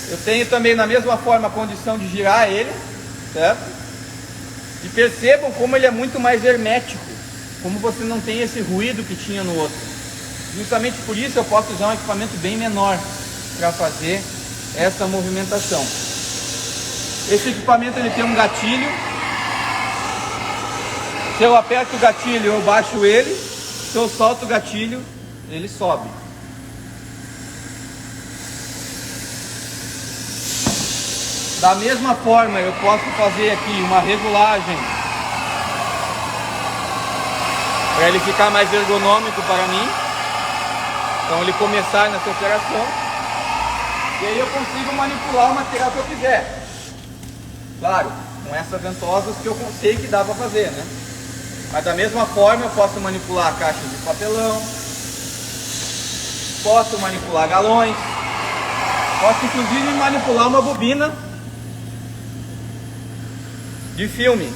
Eu tenho também na mesma forma a condição de girar ele, certo? E percebam como ele é muito mais hermético, como você não tem esse ruído que tinha no outro. Justamente por isso eu posso usar um equipamento bem menor para fazer essa movimentação. Esse equipamento ele tem um gatilho. Se eu aperto o gatilho, eu baixo ele. Se eu solto o gatilho, ele sobe. Da mesma forma, eu posso fazer aqui uma regulagem para ele ficar mais ergonômico para mim. Então ele começar nessa operação. E aí eu consigo manipular o material que eu quiser. Claro, com essas ventosas que eu sei que dá para fazer, né? Mas da mesma forma eu posso manipular caixas de papelão, posso manipular galões, posso inclusive manipular uma bobina de filme.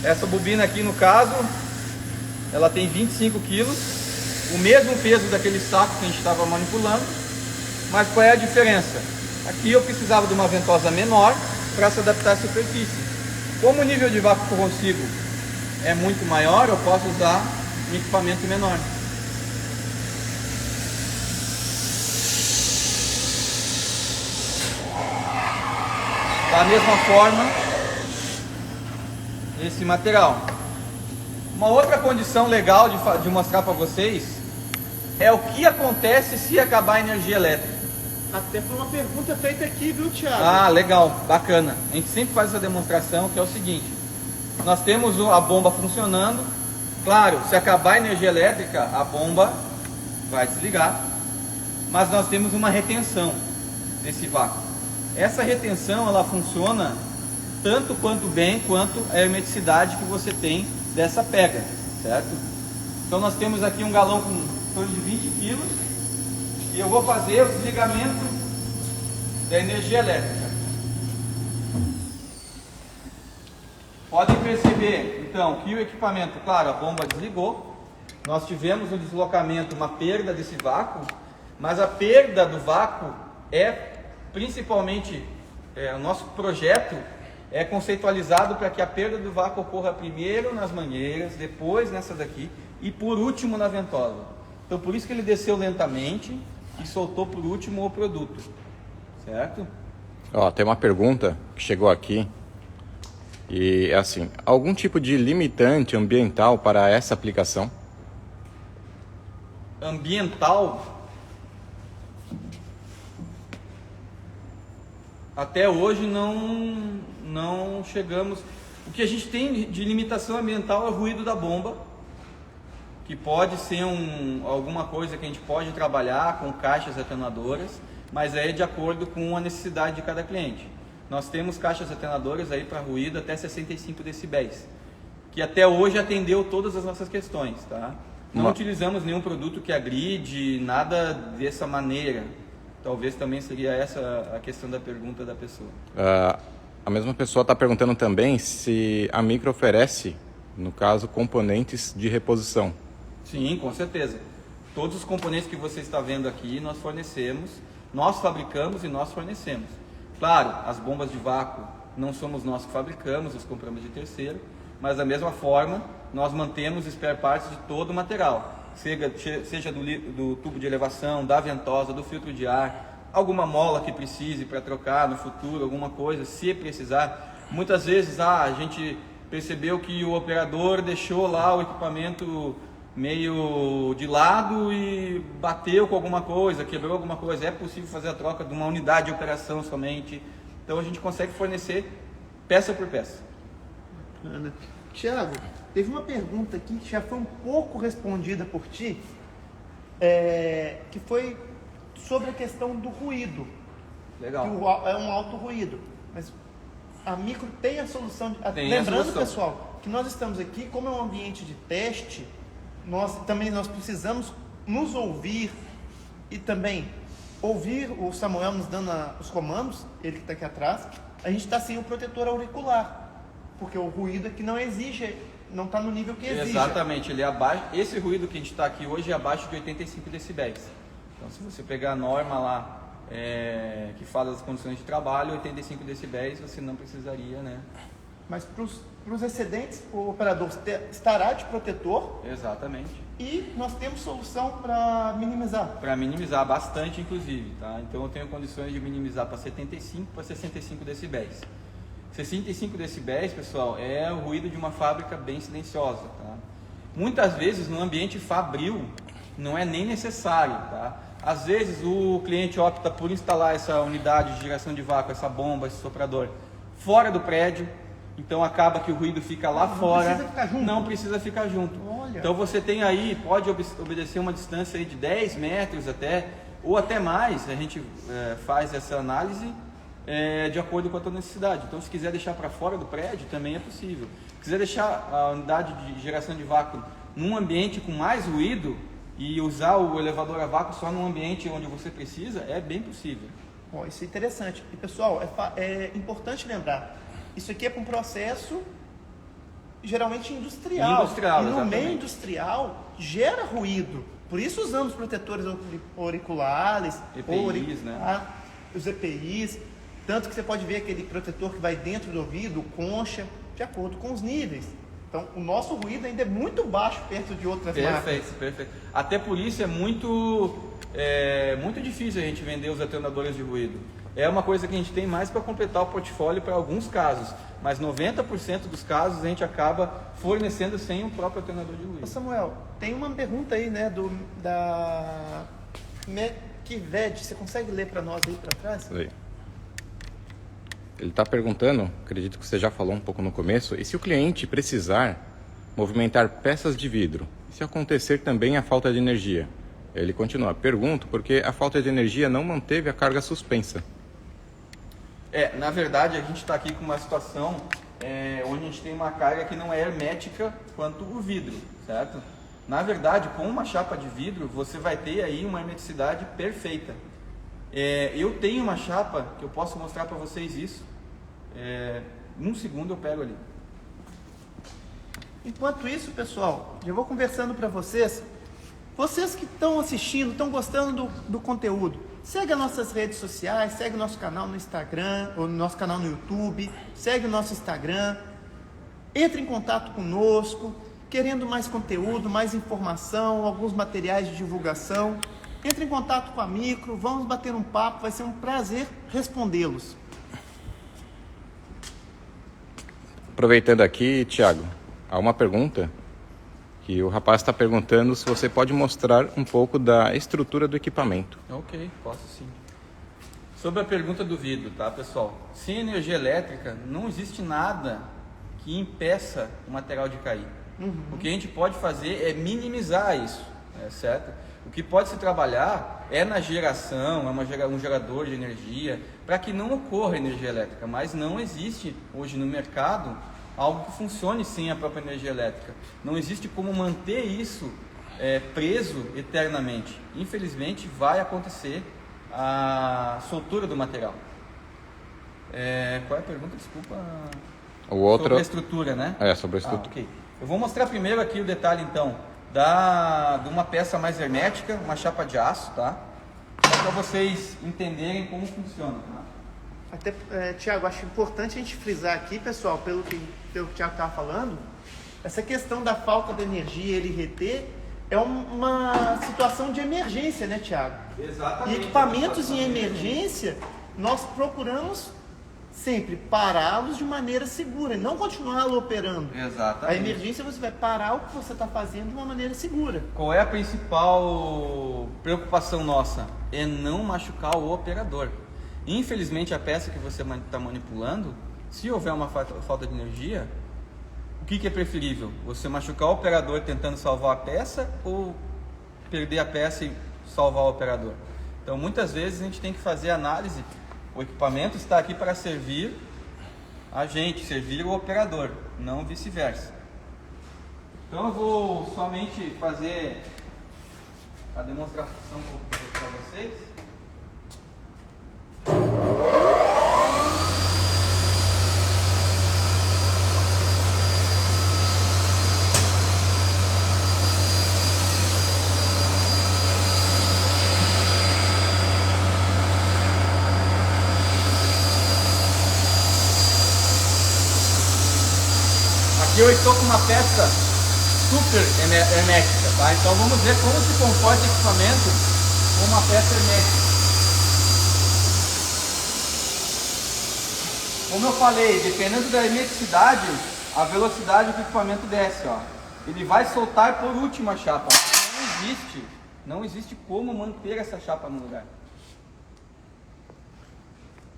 Essa bobina aqui no caso, ela tem 25 quilos, o mesmo peso daquele saco que a gente estava manipulando, mas qual é a diferença? Aqui eu precisava de uma ventosa menor para se adaptar à superfície. Como o nível de vácuo que eu consigo é muito maior, eu posso usar um equipamento menor. Da mesma forma, esse material. Uma outra condição legal de mostrar para vocês é o que acontece se acabar a energia elétrica. Até foi uma pergunta feita aqui, viu, Thiago? Ah, legal, bacana. A gente sempre faz essa demonstração, que é o seguinte: nós temos a bomba funcionando. Claro, se acabar a energia elétrica, a bomba vai desligar, mas nós temos uma retenção desse vácuo. Essa retenção, ela funciona tanto quanto bem quanto a hermeticidade que você tem dessa pega, certo? Então nós temos aqui um galão com em torno de 20 kg e eu vou fazer o desligamento da energia elétrica. Podem perceber então que o equipamento, claro, a bomba desligou, nós tivemos um deslocamento, uma perda desse vácuo, mas a perda do vácuo é principalmente, o nosso projeto é conceitualizado para que a perda do vácuo ocorra primeiro nas mangueiras, depois nessa daqui e por último na ventosa. Então por isso que ele desceu lentamente e soltou por último o produto, certo? Ó, tem uma pergunta que chegou aqui. E assim, algum tipo de limitante ambiental para essa aplicação? Ambiental, até hoje não chegamos. O que a gente tem de limitação ambiental é o ruído da bomba, que pode ser alguma coisa que a gente pode trabalhar com caixas atenuadoras, mas é de acordo com a necessidade de cada cliente. Nós temos caixas atenuadoras aí para ruído até 65 decibéis, que até hoje atendeu todas as nossas questões, tá? Não utilizamos nenhum produto que agride, nada dessa maneira. Talvez também seria essa a questão da pergunta da pessoa. A mesma pessoa está perguntando também se a Micro oferece, no caso, componentes de reposição. Sim, com certeza. Todos os componentes que você está vendo aqui nós fornecemos, nós fabricamos e nós fornecemos. Claro, as bombas de vácuo não somos nós que fabricamos, as compramos de terceiro, mas da mesma forma nós mantemos spare parts de todo o material, seja do tubo de elevação, da ventosa, do filtro de ar, alguma mola que precise para trocar no futuro, alguma coisa, se precisar. Muitas vezes a gente percebeu que o operador deixou lá o equipamento meio de lado e bateu com alguma coisa, quebrou alguma coisa. É possível fazer a troca de uma unidade de operação somente. Então a gente consegue fornecer peça por peça. Ana, Tiago, teve uma pergunta aqui que já foi um pouco respondida por ti, que foi sobre a questão do ruído. Legal. Que é um alto ruído. Mas a Micro tem a solução. Lembrando, pessoal, que nós estamos aqui, como é um ambiente de teste, nós precisamos nos ouvir e também ouvir o Samuel nos dando os comandos, ele que está aqui atrás. A gente está sem o protetor auricular, porque o ruído aqui não está no nível que exige. Exatamente, ele é abaixo. Esse ruído que a gente está aqui hoje é abaixo de 85 decibéis. Então, se você pegar a norma lá, que fala das condições de trabalho, 85 decibéis, você não precisaria, né? Mas para os excedentes, o operador estará de protetor. Exatamente. E nós temos solução para minimizar. Para minimizar bastante, inclusive, tá? Então eu tenho condições de minimizar para 75 para 65 decibéis. 65 decibéis, pessoal, é o ruído de uma fábrica bem silenciosa, tá? Muitas vezes no ambiente fabril não é nem necessário, tá? Às vezes o cliente opta por instalar essa unidade de geração de vácuo, essa bomba, esse soprador, fora do prédio. Então acaba que o ruído fica lá fora, não precisa ficar junto. Olha. Então você tem aí, pode obedecer uma distância aí de 10 metros até, ou até mais. A gente faz essa análise de acordo com a tua necessidade. Então se quiser deixar para fora do prédio, também é possível. Se quiser deixar a unidade de geração de vácuo num ambiente com mais ruído e usar o elevador a vácuo só num ambiente onde você precisa, é bem possível. Bom, isso é interessante. E pessoal, é importante lembrar, isso aqui é para um processo geralmente industrial. E no exatamente. meio industrial gera ruído. Por isso usamos protetores auriculares, EPIs, né? Os EPIs. Tanto que você pode ver aquele protetor que vai dentro do ouvido, concha, de acordo com os níveis. Então, o nosso ruído ainda é muito baixo perto de outras marcas. Perfeito. Até por isso é muito difícil a gente vender os atenuadores de ruído. É uma coisa que a gente tem mais para completar o portfólio para alguns casos, mas 90% dos casos a gente acaba fornecendo sem o próprio atenuador de ruído. Ô Samuel, tem uma pergunta aí, né, da Mekved. Você consegue ler para nós aí para trás? Ele está perguntando, acredito que você já falou um pouco no começo, e se o cliente precisar movimentar peças de vidro, e se acontecer também a falta de energia? Ele continua, pergunto porque a falta de energia não manteve a carga suspensa. Na verdade, a gente está aqui com uma situação onde a gente tem uma carga que não é hermética quanto o vidro, certo? Na verdade, com uma chapa de vidro, você vai ter aí uma hermeticidade perfeita. Eu tenho uma chapa que eu posso mostrar para vocês isso. Num segundo eu pego ali. Enquanto isso, pessoal, já vou conversando para vocês. Vocês que estão assistindo, estão gostando do conteúdo, segue as nossas redes sociais, segue o nosso canal no Instagram, ou no nosso canal no YouTube, segue o nosso Instagram, entre em contato conosco, querendo mais conteúdo, mais informação, alguns materiais de divulgação, entre em contato com a Micro, vamos bater um papo, vai ser um prazer respondê-los. aproveitando aqui, Thiago, há uma pergunta que o rapaz está perguntando se você pode mostrar um pouco da estrutura do equipamento. Ok, posso sim. Sobre a pergunta do vidro, tá, pessoal? Sem energia elétrica, não existe nada que impeça o material de cair. O que a gente pode fazer é minimizar isso, certo? O que pode se trabalhar é na geração, um gerador de energia, para que não ocorra energia elétrica, mas não existe hoje no mercado algo que funcione sem a própria energia elétrica. Não existe como manter isso preso eternamente. Infelizmente, vai acontecer a soltura do material. Qual é a pergunta? Desculpa. O outro... Sobre a estrutura, né? Sobre a estrutura. Ok. Eu vou mostrar primeiro aqui o detalhe, então, de uma peça mais hermética, uma chapa de aço, tá? Só para vocês entenderem como funciona, tá? Até, Thiago, acho importante a gente frisar aqui, pessoal, pelo que o Thiago estava falando, essa questão da falta de energia, ele reter, é uma situação de emergência, né, Thiago? Exatamente. E equipamentos em emergência, nós procuramos sempre pará-los de maneira segura, e não continuá-lo operando. Exatamente. A emergência, você vai parar o que você está fazendo de uma maneira segura. Qual é a principal preocupação nossa? É não machucar o operador. Infelizmente, a peça que você está manipulando, se houver uma falta de energia, o que é preferível? Você machucar o operador tentando salvar a peça ou perder a peça e salvar o operador? Então, muitas vezes a gente tem que fazer análise. O equipamento está aqui para servir a gente, servir o operador, não vice-versa. Então eu vou somente fazer a demonstração para vocês. Aqui eu estou com uma peça super hermética, tá? Então vamos ver como se comporta o equipamento com uma peça hermética. Como eu falei, dependendo da hermeticidade, a velocidade que o equipamento desce, ó. Ele vai soltar por último a chapa. Não existe como manter essa chapa no lugar.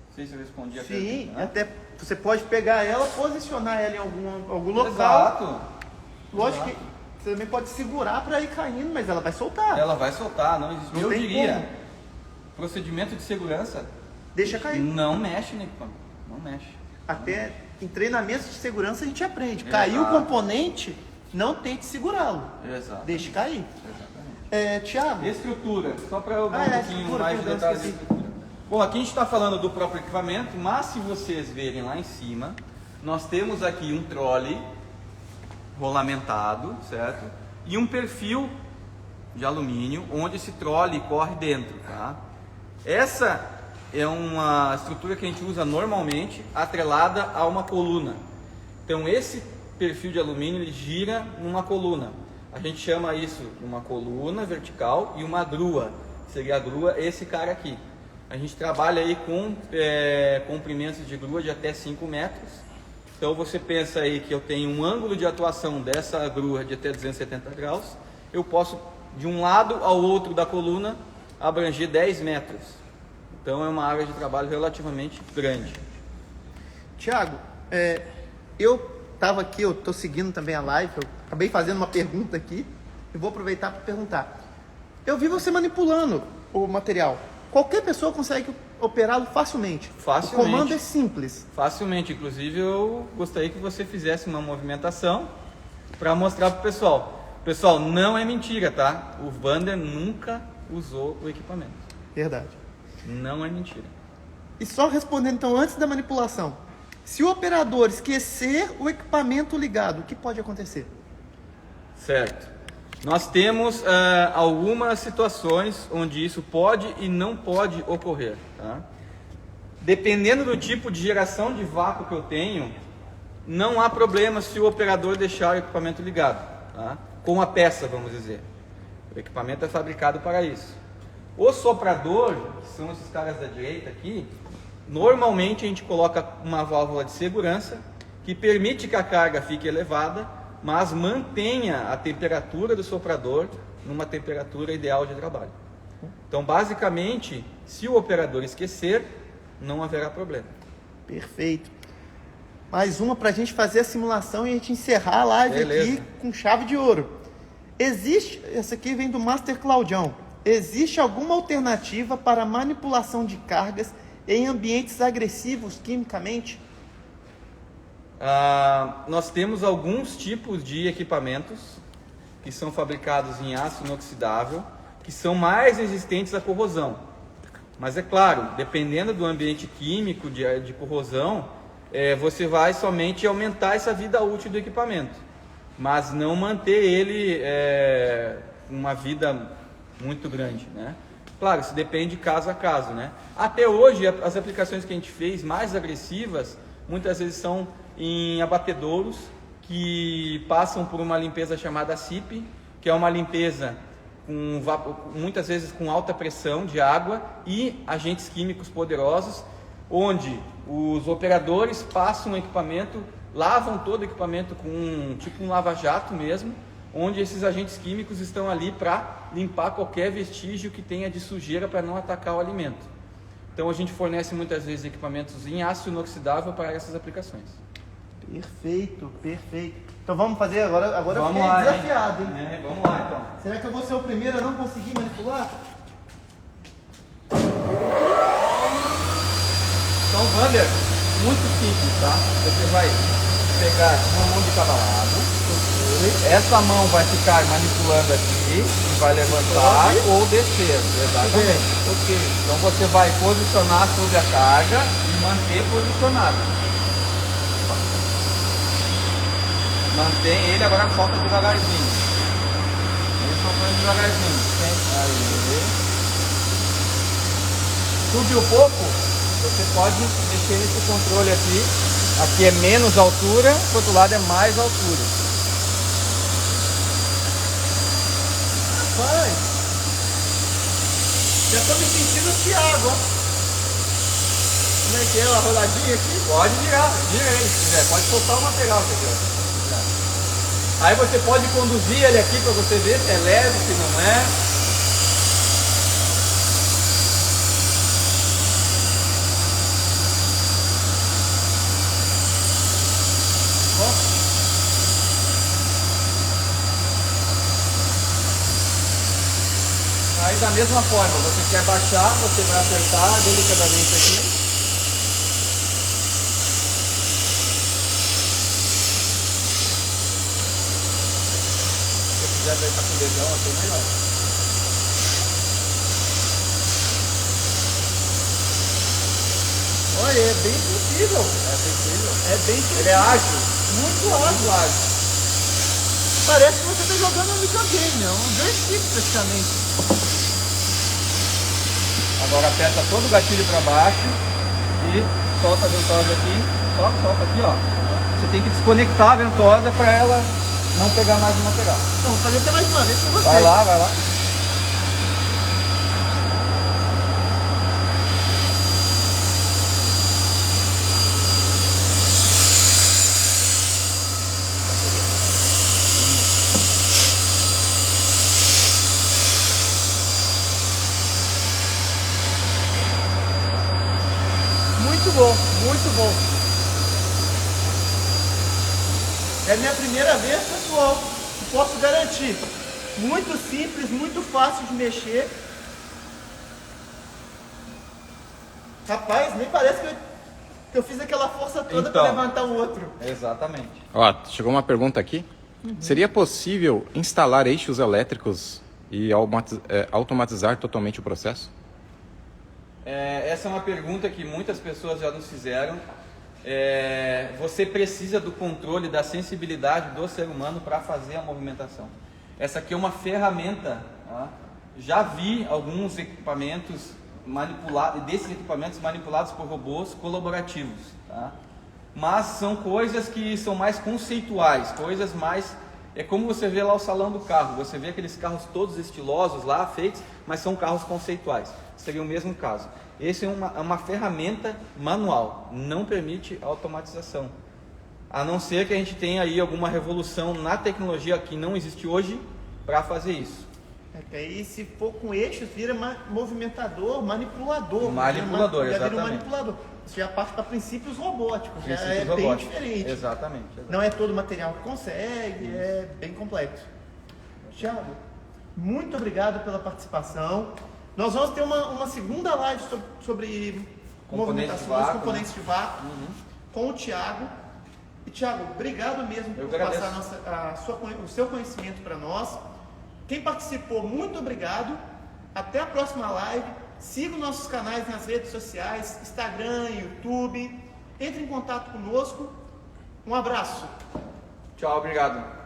Não sei se eu respondi a pergunta. Sim, até você pode pegar ela, posicionar ela em algum local. Exato. Lógico que você também pode segurar para ir caindo, mas ela vai soltar. Ela vai soltar, não existe. Não Eu tem diria, como. procedimento de segurança, Deixa cair. não mexe no equipamento, não mexe. Até em treinamentos de segurança a gente aprende. Exato. Caiu o componente, não tente segurá-lo. Exato. Deixe cair. Exatamente. Thiago, Estrutura, só para eu dar um pouquinho estrutura, mais de perdão, detalhes da esqueci. estrutura. Bom, aqui a gente está falando do próprio equipamento, mas se vocês verem lá em cima, nós temos aqui um trolley rolamentado, certo? E um perfil de alumínio, onde esse trolley corre dentro, tá? Essa é uma estrutura que a gente usa normalmente, atrelada a uma coluna. Então esse perfil de alumínio ele gira numa coluna. A gente chama isso de uma coluna vertical e uma grua. Seria a grua esse cara aqui. A gente trabalha aí com comprimentos de grua de até 5 metros. Então você pensa aí que eu tenho um ângulo de atuação dessa grua de até 270 graus. Eu posso, de um lado ao outro da coluna, abranger 10 metros. Então é uma área de trabalho relativamente grande. Thiago, eu estava aqui, eu estou seguindo também a live, eu acabei fazendo uma pergunta aqui, eu vou aproveitar para perguntar. Eu vi você manipulando o material. Qualquer pessoa consegue operá-lo facilmente. Facilmente. O comando é simples. Facilmente. Inclusive, eu gostaria que você fizesse uma movimentação para mostrar para o pessoal. Pessoal, não é mentira, tá? O Vander nunca usou o equipamento. Verdade. Não é mentira. E só respondendo então, antes da manipulação. Se o operador esquecer o equipamento ligado, o que pode acontecer? Certo. Nós temos algumas situações onde isso pode e não pode ocorrer, tá? Dependendo do tipo de geração de vácuo que eu tenho, não há problema se o operador deixar o equipamento ligado, tá? Com a peça, vamos dizer. O equipamento é fabricado para isso. O soprador, que são esses caras da direita aqui, normalmente a gente coloca uma válvula de segurança que permite que a carga fique elevada, mas mantenha a temperatura do soprador numa temperatura ideal de trabalho. Então, basicamente, se o operador esquecer, não haverá problema. Perfeito. Mais uma para a gente fazer a simulação e a gente encerrar a live aqui com chave de ouro. Essa aqui vem do Master Claudião. Existe alguma alternativa para manipulação de cargas em ambientes agressivos quimicamente? Nós temos alguns tipos de equipamentos que são fabricados em aço inoxidável, que são mais resistentes à corrosão. Mas é claro, dependendo do ambiente químico de corrosão, você vai somente aumentar essa vida útil do equipamento, mas não manter ele uma vida muito grande, né? Claro, isso depende caso a caso, né? Até hoje, as aplicações que a gente fez mais agressivas, muitas vezes são em abatedouros que passam por uma limpeza chamada SIP, que é uma limpeza muitas vezes com alta pressão de água e agentes químicos poderosos, onde os operadores passam o equipamento, lavam todo o equipamento com tipo um lava-jato mesmo, onde esses agentes químicos estão ali para limpar qualquer vestígio que tenha de sujeira para não atacar o alimento. Então a gente fornece muitas vezes equipamentos em aço inoxidável para essas aplicações. Perfeito, perfeito. Então vamos fazer agora eu Vamos fiquei lá, desafiado, hein? Vamos lá então. Será que eu vou ser o primeiro a não conseguir manipular? Então, Wander, muito simples, tá? Você vai pegar uma mão de cada lado, essa mão vai ficar manipulando aqui e vai levantar ou descer, exatamente. Ok. Então você vai posicionar sobre a carga e manter posicionado. Mantém ele, agora solta devagarzinho. Ele soltando devagarzinho. Aí. Subiu um pouco, você pode mexer nesse controle aqui. Aqui é menos altura, do outro lado é mais altura. Rapaz, já estou me sentindo o Thiago, ó. Como é que é? Uma roladinha aqui? Pode virar, vira ele se quiser, pode soltar o material se quiser. Aí você pode conduzir ele aqui para você ver se é leve, se não é. Aí da mesma forma, você quer baixar, você vai apertar delicadamente aqui. Se quiser apertar com o dedão, assim melhor. Olha, é bem sensível. É sensível. É bem sensível. Ele é ágil. Muito ágil. Parece que você está jogando um videogame, um joystick praticamente. Agora aperta todo o gatilho para baixo e solta a ventosa aqui. Solta aqui, ó. Você tem que desconectar a ventosa para ela não pegar mais o material. Então, vou fazer até mais uma vez com você. Vai lá, vai lá. Muito bom, muito bom. É minha primeira vez, pessoal. Posso garantir. Muito simples, muito fácil de mexer. Rapaz, nem parece que eu fiz aquela força toda para levantar o outro. Exatamente. Ó, chegou uma pergunta aqui. Seria possível instalar eixos elétricos e automatizar totalmente o processo? Essa é uma pergunta que muitas pessoas já nos fizeram. Você precisa do controle, da sensibilidade do ser humano para fazer a movimentação. Essa aqui é uma ferramenta, tá? Já vi alguns equipamentos manipulados por robôs colaborativos, tá? Mas são coisas que são mais conceituais, coisas mais... É como você vê lá o salão do carro, você vê aqueles carros todos estilosos lá, feitos, mas são carros conceituais. Seria o mesmo caso. Esse é uma ferramenta manual, não permite automatização. a não ser que a gente tenha aí alguma revolução na tecnologia que não existe hoje para fazer isso. É, aí se for com eixos, vira movimentador, manipulador. Manipulador, já vira um exatamente. manipulador. Você já parte para princípios robóticos, já é Princípios bem robóticos. diferente. Exatamente. Não é todo material que consegue, é bem complexo. Thiago, muito obrigado pela participação. Nós vamos ter uma segunda live sobre movimentação dos componentes de vácuo com o Thiago. E Thiago, obrigado mesmo por passar o seu conhecimento para nós. Quem participou, muito obrigado. Até a próxima live. Siga os nossos canais nas redes sociais, Instagram, YouTube. Entre em contato conosco. Um abraço. Tchau, obrigado.